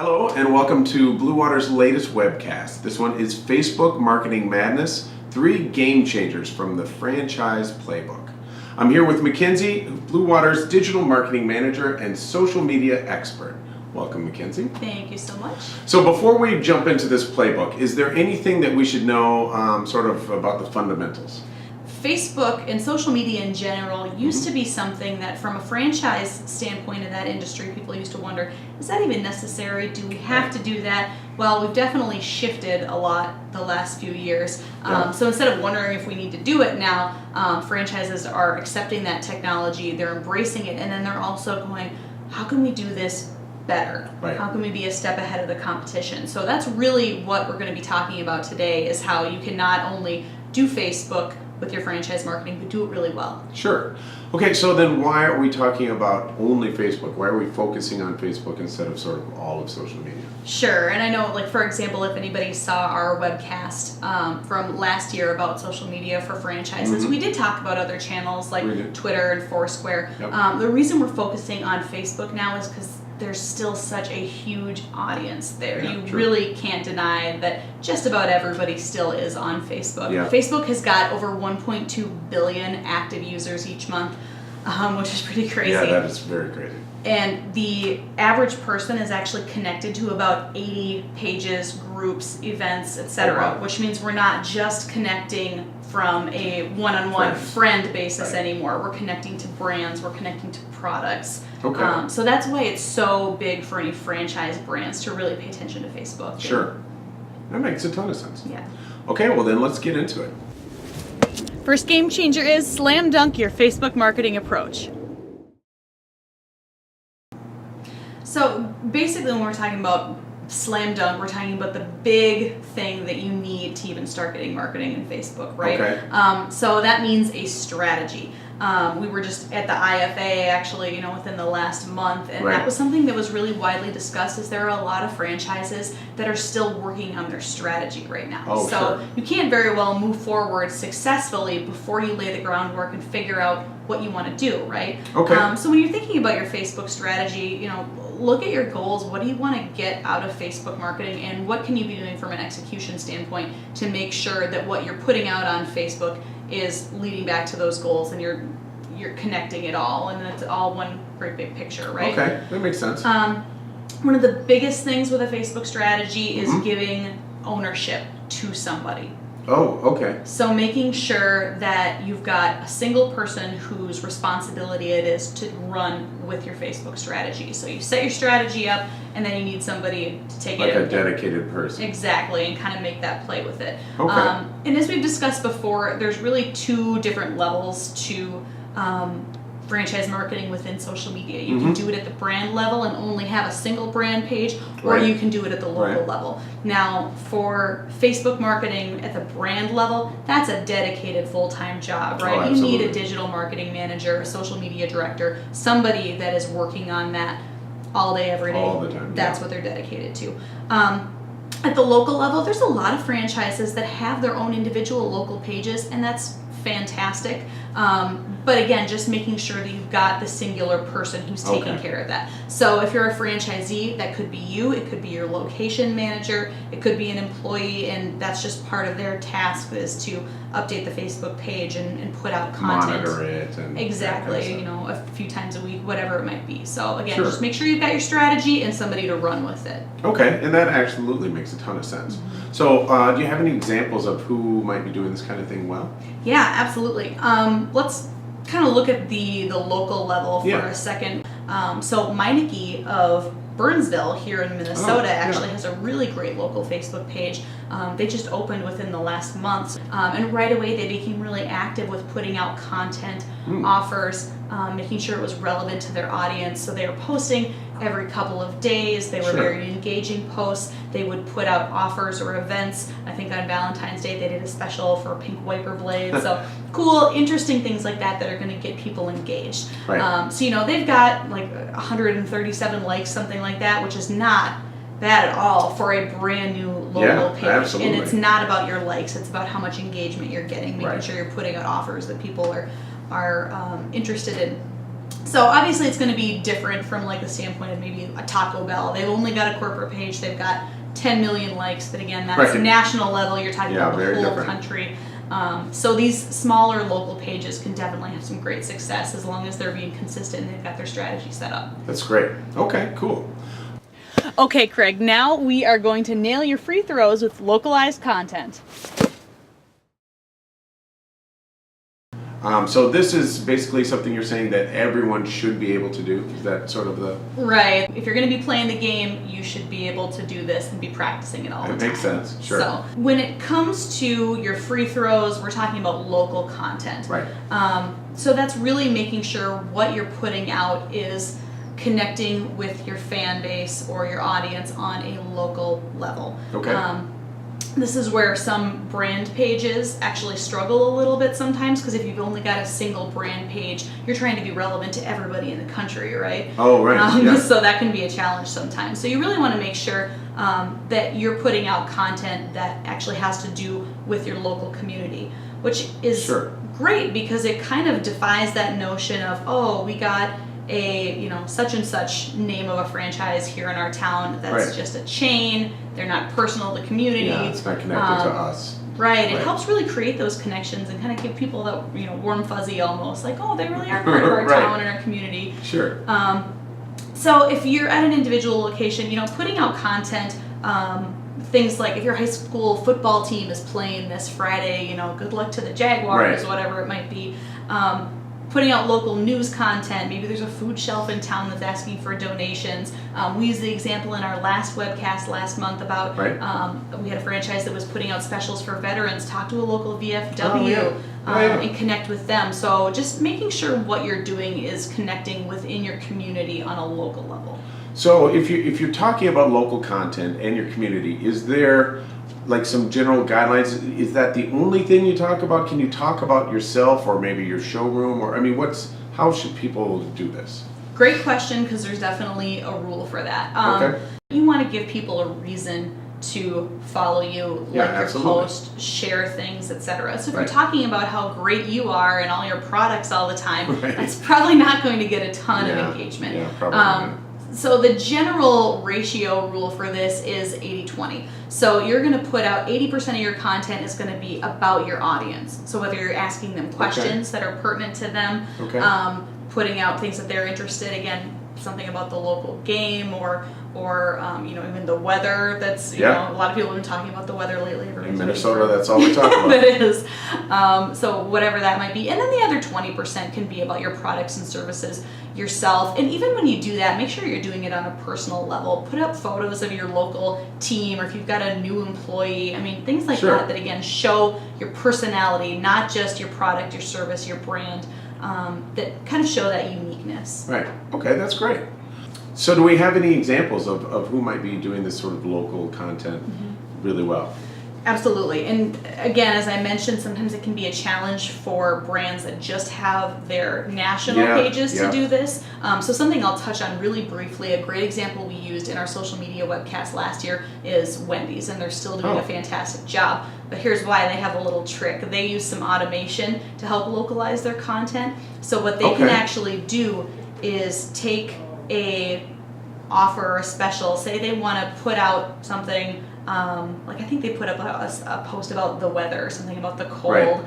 Hello and welcome to Blue Water's latest webcast. This one is Facebook Marketing Madness, 3 Game Changers from the Franchise Playbook. I'm here with Mackenzie, Blue Water's Digital Marketing Manager and Social Media Expert. Welcome, Mackenzie. Thank you so much. So before we jump into this playbook, is there anything that we should know sort of about the fundamentals? Facebook and social media in general used to be something that from a franchise standpoint in that industry, people used to wonder, is that even necessary? Do we have to do that? Well, we've definitely shifted a lot the last few years. So instead of wondering if we need to do it now, franchises are accepting that technology, they're embracing it, and then they're also going, how can we do this better? Right. How can we be a step ahead of the competition? So that's really what we're going to be talking about today, is how you can not only do Facebook with your franchise marketing, but do it really well. Sure. Okay, so then why are we talking about only Facebook? Why are we focusing on Facebook instead of sort of all of social media? Sure, and I know, like, for example, if anybody saw our webcast from last year about social media for franchises, we did talk about other channels like Twitter and Foursquare. Yep. The reason we're focusing on Facebook now is because there's still such a huge audience there. Yeah, you true. really can't deny that just about everybody still is on Facebook. Yeah. Facebook has got over 1.2 billion active users each month, which is pretty crazy. Yeah, that is very crazy. And the average person is actually connected to about 80 pages, groups, events, etc., Oh, wow. which means we're not just connecting from a one-on-one friend basis anymore. We're connecting to brands, we're connecting to products. Okay. So that's why it's so big for any franchise brands to really pay attention to Facebook. Sure. That makes a ton of sense. Yeah. Okay, well then let's get into it. First game changer is slam dunk your Facebook marketing approach. So basically when we're talking about slam dunk, we're talking about the big thing that you need to even start getting marketing in Facebook, right? Okay. So that means a strategy. We were just at the IFA actually, within the last month, and that was something that was really widely discussed, is there are a lot of franchises that are still working on their strategy right now. Oh, so sure. you can't very well move forward successfully before you lay the groundwork and figure out what you want to do, right? Okay. So when you're thinking about your Facebook strategy, look at your goals. What do you want to get out of Facebook marketing, and what can you be doing from an execution standpoint to make sure that what you're putting out on Facebook is leading back to those goals, and you're connecting it all, and it's all one great big picture, right? Okay, that makes sense. One of the biggest things with a Facebook strategy is giving ownership to somebody. Oh, okay. So making sure that you've got a single person whose responsibility it is to run with your Facebook strategy. So you set your strategy up, and then you need somebody to take Like it. a dedicated person. Exactly, and kind of make that play with it. Okay. And as we've discussed before, there's really 2 different levels to franchise marketing within social media. You can do it at the brand level and only have a single brand page, or you can do it at the local level. Now, for Facebook marketing at the brand level, that's a dedicated full-time job, right? Oh, you need a digital marketing manager, a social media director, somebody that is working on that all day, every day. All the time. That's what they're dedicated to. At the local level, there's a lot of franchises that have their own individual local pages, and that's fantastic. But again, just making sure that you've got the singular person who's taking care of that. So if you're a franchisee, that could be you, it could be your location manager, it could be an employee, and that's just part of their task, is to update the Facebook page and put out content. Monitor it. And exactly, a few times a week, whatever it might be. So again, just make sure you've got your strategy and somebody to run with it. Okay, and that absolutely makes a ton of sense. So do you have any examples of who might be doing this kind of thing well? Yeah, absolutely. Let's kind of look at the local level for a second. So Meineke of Burnsville here in Minnesota actually has a really great local Facebook page. They just opened within the last month, and right away they became really active with putting out content, offers, making sure it was relevant to their audience. So they were posting every couple of days. They were very engaging posts. They would put out offers or events. I think on Valentine's Day they did a special for pink wiper blades. So cool, interesting things like that that are going to get people engaged. Right. So they've got like 137 likes, something like that, which is not bad at all for a brand new local page. Absolutely. And it's not about your likes, it's about how much engagement you're getting, making sure you're putting out offers that people are interested in. So obviously it's going to be different from like the standpoint of maybe a Taco Bell. They've only got a corporate page. They've got 10 million likes, but again, that's national level. You're talking about the whole country. So these smaller local pages can definitely have some great success as long as they're being consistent and they've got their strategy set up. That's great. Okay, cool. Okay, Craig, now we are going to nail your free throws with localized content. So this is basically something you're saying that everyone should be able to do? Is that sort of the... Right. If you're going to be playing the game, you should be able to do this and be practicing it all the time. That makes sense, sure. So when it comes to your free throws, we're talking about local content. Right. So that's really making sure what you're putting out is connecting with your fan base or your audience on a local level. Okay. This is where some brand pages actually struggle a little bit sometimes, because if you've only got a single brand page, you're trying to be relevant to everybody in the country, right? Oh, right. Yeah. So that can be a challenge sometimes. So you really want to make sure that you're putting out content that actually has to do with your local community, which is great because it kind of defies that notion of, oh, we got a such and such name of a franchise here in our town that's just a chain. They're not personal to the community. Yeah, it's not connected to us. Right. It helps really create those connections and kind of give people that warm fuzzy almost, like, oh, they really are part of our town and our community. Sure. So if you're at an individual location, putting out content, things like if your high school football team is playing this Friday, good luck to the Jaguars, whatever it might be. Putting out local news content. Maybe there's a food shelf in town that's asking for donations. We used the example in our last webcast last month about we had a franchise that was putting out specials for veterans. Talk to a local VFW and connect with them. So just making sure what you're doing is connecting within your community on a local level. So if you're talking about local content and your community, is there like some general guidelines? Is that the only thing you talk about? Can you talk about yourself or maybe your showroom, or how should people do this? Great question, because there's definitely a rule for that. You want to give people a reason to follow you, like your post, share things, etc. So if you're talking about how great you are and all your products all the time, that's probably not going to get a ton of engagement. Yeah, probably not. So the general ratio rule for this is 80-20. So you're going to put out 80% of your content is going to be about your audience. So whether you're asking them questions that are pertinent to them, putting out things that they're interested, again, something about the local game or even the weather. That's a lot of people have been talking about the weather lately. In Minnesota, that's all we talk about. It is. So whatever that might be, and then the other 20% can be about your products and services yourself. And even when you do that, make sure you're doing it on a personal level. Put up photos of your local team, or if you've got a new employee. Things like that again show your personality, not just your product, your service, your brand. That kind of show that uniqueness. Right. Okay, that's great. So do we have any examples of who might be doing this sort of local content really well? Absolutely. And again, as I mentioned, sometimes it can be a challenge for brands that just have their national pages to do this. So something I'll touch on really briefly, a great example we used in our social media webcast last year is Wendy's, and they're still doing a fantastic job. But here's why: they have a little trick. They use some automation to help localize their content. So what they can actually do is take a offer or a special, say they want to put out something, like I think they put up a post about the weather or something about the cold,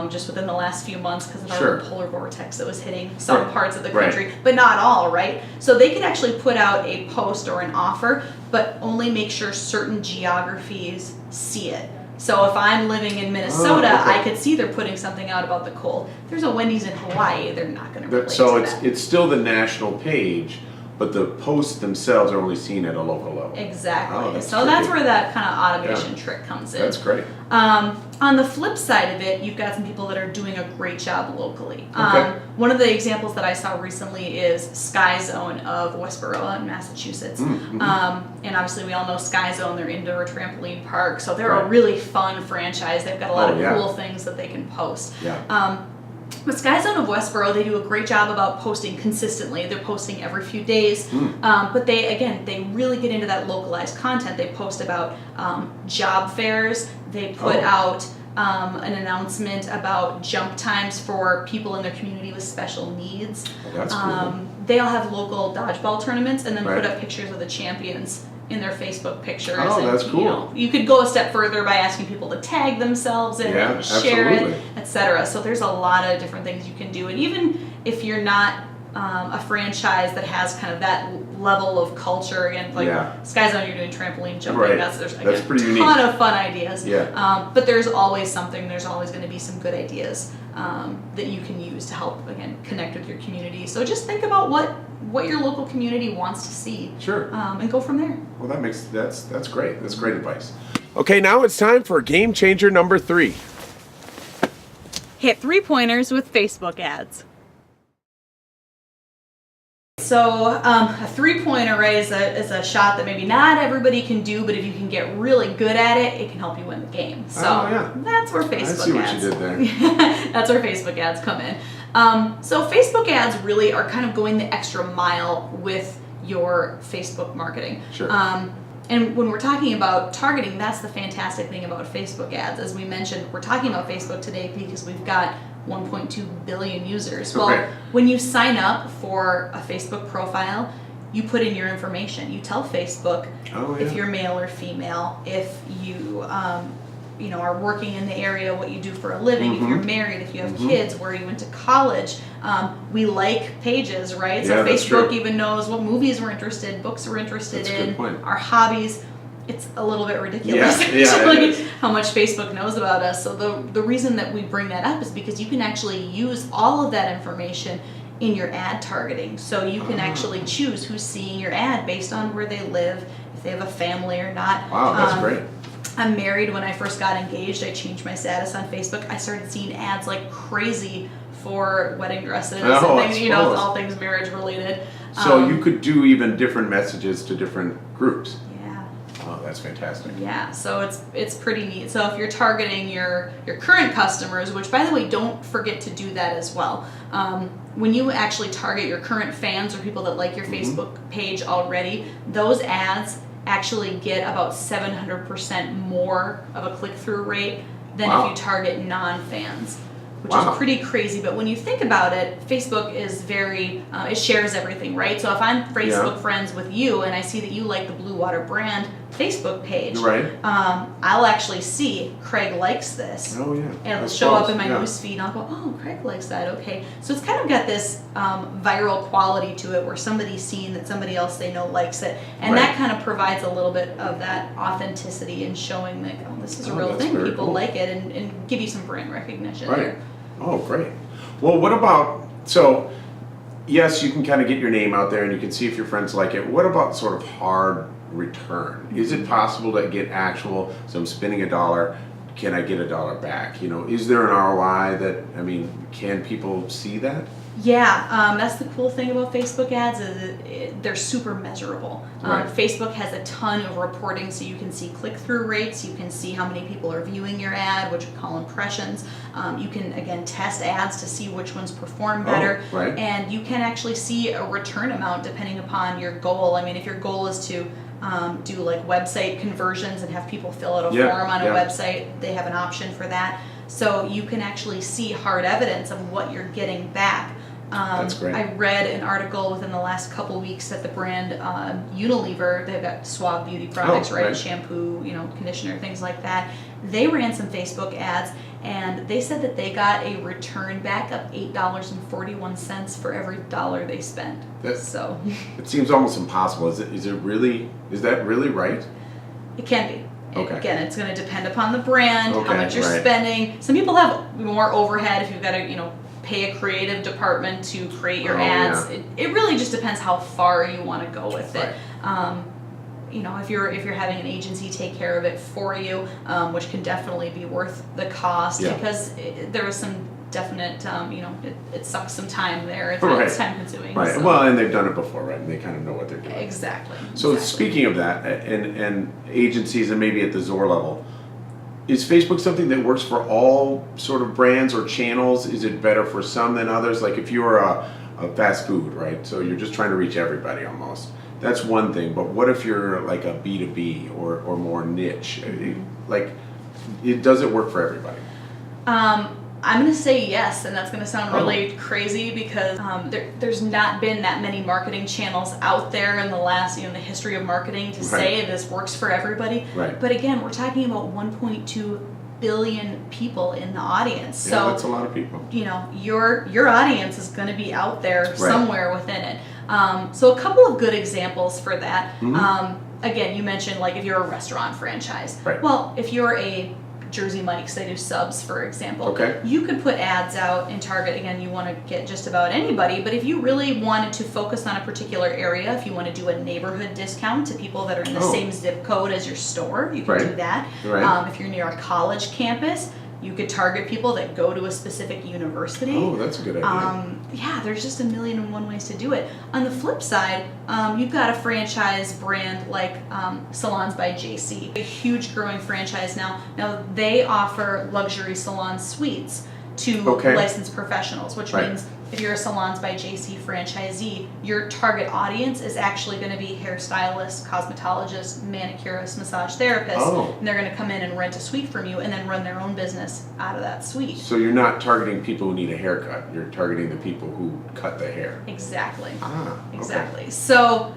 just within the last few months because of our polar vortex that was hitting some parts of the country, but not all, right? So they could actually put out a post or an offer, but only make sure certain geographies see it. So if I'm living in Minnesota, I could see they're putting something out about the cold. If there's a Wendy's in Hawaii, they're not going to relate to that. So it's still the national page, but the posts themselves are only seen at a local level. Exactly. That's where that kind of automation trick comes in. That's great. On the flip side of it, you've got some people that are doing a great job locally. One of the examples that I saw recently is Sky Zone of Westboro in Massachusetts. And obviously we all know Sky Zone, they're indoor trampoline park, so they're a really fun franchise. They've got a lot of cool things that they can post. But Sky Zone of Westboro, they do a great job about posting consistently. They're posting every few days. But they really get into that localized content. They post about job fairs. They put out an announcement about jump times for people in their community with special needs. Oh, that's cool. They'll have local dodgeball tournaments and then Right. put up pictures of the champions in their Facebook pictures. Oh, and, that's cool. You know, you could go a step further by asking people to tag themselves in Yeah, it, share absolutely. it, etc. So there's a lot of different things you can do. And even if you're not a franchise that has kind of that level of culture, again, like Yeah. Sky Zone, you're doing trampoline jumping. Right. There's That's again, pretty a unique. ton of fun ideas. Yeah. But there's always something. There's always going to be some good ideas that you can use to help again connect with your community. So just think about what your local community wants to see. Sure. And go from there. Well, that's great. That's great advice. Okay, now it's time for game changer number 3. Hit 3-pointers with Facebook ads. So a 3-pointer, right, is a shot that maybe not everybody can do, but if you can get really good at it, it can help you win the game. So Oh, yeah. that's where Facebook I see what ads. you did there. That's where Facebook ads come in. So Facebook ads really are kind of going the extra mile with your Facebook marketing. Sure. And when we're talking about targeting, that's the fantastic thing about Facebook ads. As we mentioned, we're talking about Facebook today because we've got 1.2 billion users. Well, Okay. when you sign up for a Facebook profile, you put in your information. You tell Facebook Oh, if yeah. you're male or female, if you are working in the area, what you do for a living, if you're married, if you have kids, where you went to college. We like pages, right? Yeah, So that's Facebook true. even knows what movies we're interested, books we're interested That's a good in, point. our hobbies. It's a little bit ridiculous, Yeah, yeah, it actually, is. how much Facebook knows about us. So the reason that we bring that up is because you can actually use all of that information in your ad targeting. So you can actually choose who's seeing your ad based on where they live, if they have a family or not. Wow, that's great. I'm married. When I first got engaged, I changed my status on Facebook. I started seeing ads like crazy for wedding dresses Oh, and I things, you know, suppose. all things marriage related. So you could do even different messages to different groups. Yeah. Oh, that's fantastic. Yeah, so it's pretty neat. So if you're targeting your current customers, which by the way, don't forget to do that as well. When you actually target your current fans or people that like your Facebook page already, those ads actually get about 700% more of a click-through rate than Wow. if you target non-fans, which Wow. is pretty crazy. But when you think about it, Facebook is very, it shares everything, right? So if I'm Facebook friends with you and I see that you like the Blue Water brand Facebook page, Right. I'll actually see Craig likes this. Oh, yeah. And it'll I show up suppose, in my yeah. news feed, and I'll go, oh, Craig likes that, okay. So it's kind of got this viral quality to it where somebody's seen that somebody else they know likes it. And Right. that kind of provides a little bit of that authenticity and showing like, oh, this is a Oh, real that's thing. very People cool. like it and give you some brand recognition Right. there. Oh, great. Well, what about, so yes, you can kind of get your name out there and you can see if your friends like it. What about sort of hard return? Is it possible to get actual, so I'm spending $1, can I get $1 back? You know, is there an ROI that, I mean, can people see that? Yeah, that's the cool thing about Facebook ads is they're super measurable. Right. Facebook has a ton of reporting, so you can see click-through rates, you can see how many people are viewing your ad, which we call impressions. You can, again, test ads to see which ones perform better. Oh, right. And you can actually see a return amount depending upon your goal. I mean, if your goal is to do like website conversions and have people fill out a Yeah, form on a yeah. website, they have an option for that. So you can actually see hard evidence of what you're getting back. That's great. I read an article within the last couple weeks that the brand Unilever, they've got Suave beauty products, Oh, right? right. Shampoo, conditioner, things like that. They ran some Facebook ads, and they said that they got a return back of $8.41 for every dollar they spent. So It seems almost impossible. Is that really right? it can be. Okay. Again, it's going to depend upon the brand, how Okay, much you're right. spending. Some people have more overhead if you've got to, pay a creative department to create your Oh, ads. yeah. It really just depends how far you want to go with Right. it. If you're having an agency take care of it for you, which can definitely be worth the cost Yeah. because there is some definite, it sucks some time there. It's Right. time consuming. Right. So. Well, and they've done it before, right? And they kind of know what they're doing. Exactly. So exactly. speaking of that, and agencies, and maybe at the Zor level, is Facebook something that works for all sort of brands or channels? Is it better for some than others? Like if you're a fast food, right? So you're just trying to reach everybody almost. That's one thing. But what if you're like a B2B or more niche? Like, does it work for everybody? I'm going to say yes, and that's going to sound really crazy because there's not been that many marketing channels out there in the last, the history of marketing to say this works for everybody. Right. But again, we're talking about 1.2 billion people in the audience. Yeah, so that's a lot of people. Your audience is going to be out there somewhere within it. So a couple of good examples for that. Again, you mentioned like if you're a restaurant franchise. Right. Well, if you're a Jersey Mike's, they do subs, for example. Okay. You could put ads out and target, again, you want to get just about anybody, but if you really wanted to focus on a particular area, if you want to do a neighborhood discount to people that are in the same zip code as your store, you can do that. Right. If you're near a college campus, you could target people that go to a specific university. Oh, that's a good idea. Yeah, there's just 1,000,001 ways to do it. On the flip side, you've got a franchise brand like Salons by JC, a huge growing franchise now. Now, they offer luxury salon suites to licensed professionals, which means if you're a Salons by JC franchisee, your target audience is actually going to be hairstylists, cosmetologists, manicurists, massage therapists, and they're going to come in and rent a suite from you and then run their own business out of that suite. So you're not targeting people who need a haircut, you're targeting the people who cut the hair. Exactly. Exactly. Okay. So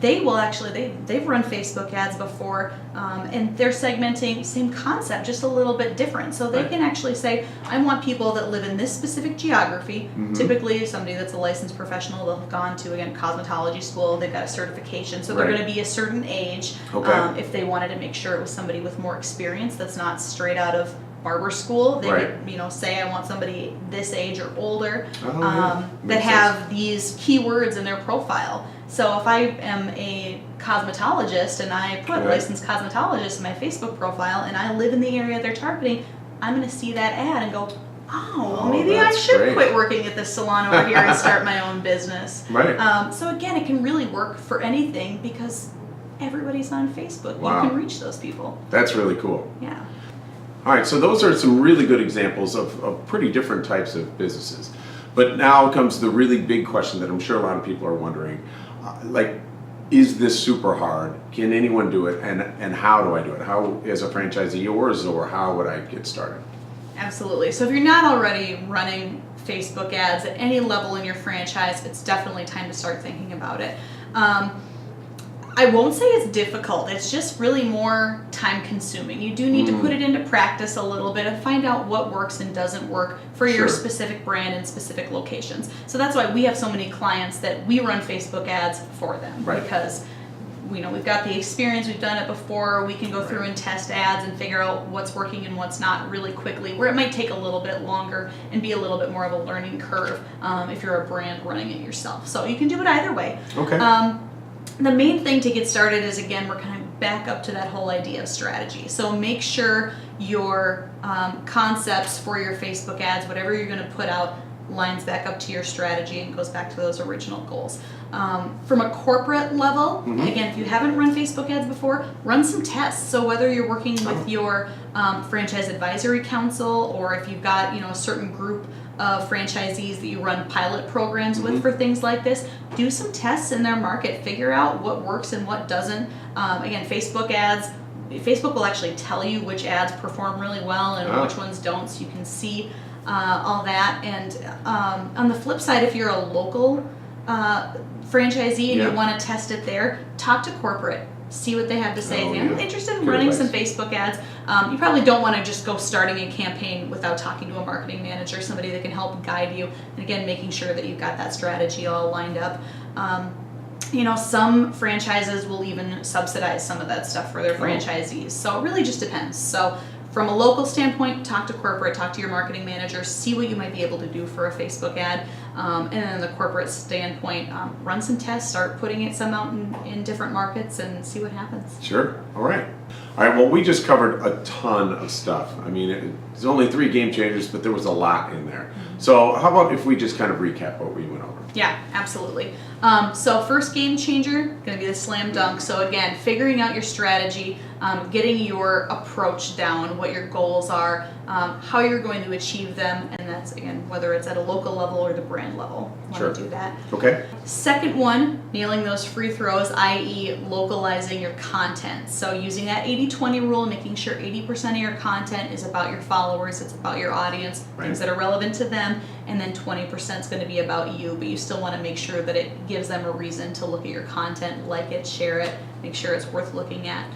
they will actually, they've run Facebook ads before, and they're segmenting, same concept, just a little bit different. So they can actually say, I want people that live in this specific geography. Typically, somebody that's a licensed professional, they'll have gone to, again, cosmetology school, they've got a certification, so they're going to be a certain age. If they wanted to make sure it was somebody with more experience that's not straight out of barber school, they could, say I want somebody this age or older that have these keywords in their profile. So if I am a cosmetologist and I put licensed cosmetologist in my Facebook profile and I live in the area they're targeting, I'm going to see that ad and go, well, maybe I should quit working at this salon over here and start my own business. So again, it can really work for anything because everybody's on Facebook. You can reach those people. That's really cool. Yeah. All right, so those are some really good examples of pretty different types of businesses. But now comes the really big question that I'm sure a lot of people are wondering. Is this super hard? Can anyone do it? And how do I do it? How, as a franchisee or a Zor, how would I get started? Absolutely. So if you're not already running Facebook ads at any level in your franchise, it's definitely time to start thinking about it. I won't say it's difficult. It's just really more time consuming. You do need to put it into practice a little bit and find out what works and doesn't work for your specific brand and specific locations. So that's why we have so many clients that we run Facebook ads for them because we've got the experience, we've done it before, we can go through and test ads and figure out what's working and what's not really quickly, where it might take a little bit longer and be a little bit more of a learning curve if you're a brand running it yourself. So you can do it either way. The main thing to get started is, again, we're kind of back up to that whole idea of strategy. So make sure your concepts for your Facebook ads, whatever you're going to put out, lines back up to your strategy and goes back to those original goals. From a corporate level, again, if you haven't run Facebook ads before, run some tests. So whether you're working with your franchise advisory council or if you've got a certain group of franchisees that you run pilot programs with for things like this, do some tests in their market, figure out what works and what doesn't. Again, Facebook ads, Facebook will actually tell you which ads perform really well and which ones don't, so you can see all that. And on the flip side, if you're a local franchisee and you want to test it there, talk to corporate. See what they have to say. I'm interested in running some Facebook ads. You probably don't want to just go starting a campaign without talking to a marketing manager, somebody that can help guide you. And again, making sure that you've got that strategy all lined up. Some franchises will even subsidize some of that stuff for their franchisees. So it really just depends. So from a local standpoint, talk to corporate, talk to your marketing manager, see what you might be able to do for a Facebook ad. And then the corporate standpoint, run some tests, start putting some out in different markets and see what happens. Sure. All right. Well, we just covered a ton of stuff. I mean, it's only 3 game changers, but there was a lot in there. So how about if we just kind of recap what we went over? Yeah, absolutely. So first game changer, going to be the slam dunk. So again, figuring out your strategy, getting your approach down, what your goals are, how you're going to achieve them, and that's, again, whether it's at a local level or the brand level. Want to do that. Okay. Second one, nailing those free throws, i.e. localizing your content. So using that that 80-20 rule, making sure 80% of your content is about your followers, it's about your audience, things that are relevant to them, and then 20% is going to be about you, but you still want to make sure that it gives them a reason to look at your content, like it, share it, make sure it's worth looking at.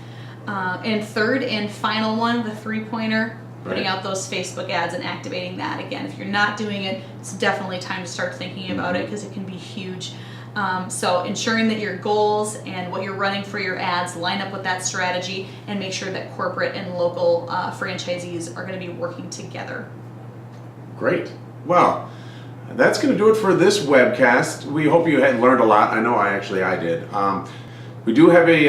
And third and final one, the 3-pointer, putting out those Facebook ads and activating that. Again, if you're not doing it, it's definitely time to start thinking about it because it can be huge. So ensuring that your goals and what you're running for your ads line up with that strategy, and make sure that corporate and local franchisees are going to be working together. Great. Well, that's going to do it for this webcast. We hope you had learned a lot. I know I did. We do have a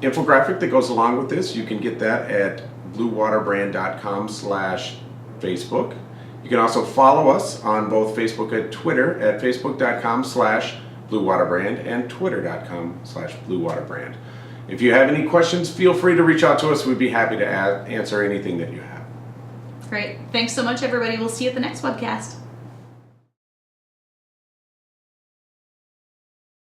infographic that goes along with this. You can get that at bluewaterbrand.com/Facebook. You can also follow us on both Facebook and Twitter at facebook.com/bluewaterbrand and twitter.com/bluewaterbrand. If you have any questions, feel free to reach out to us. We'd be happy to answer anything that you have. Great. Thanks so much, everybody. We'll see you at the next webcast.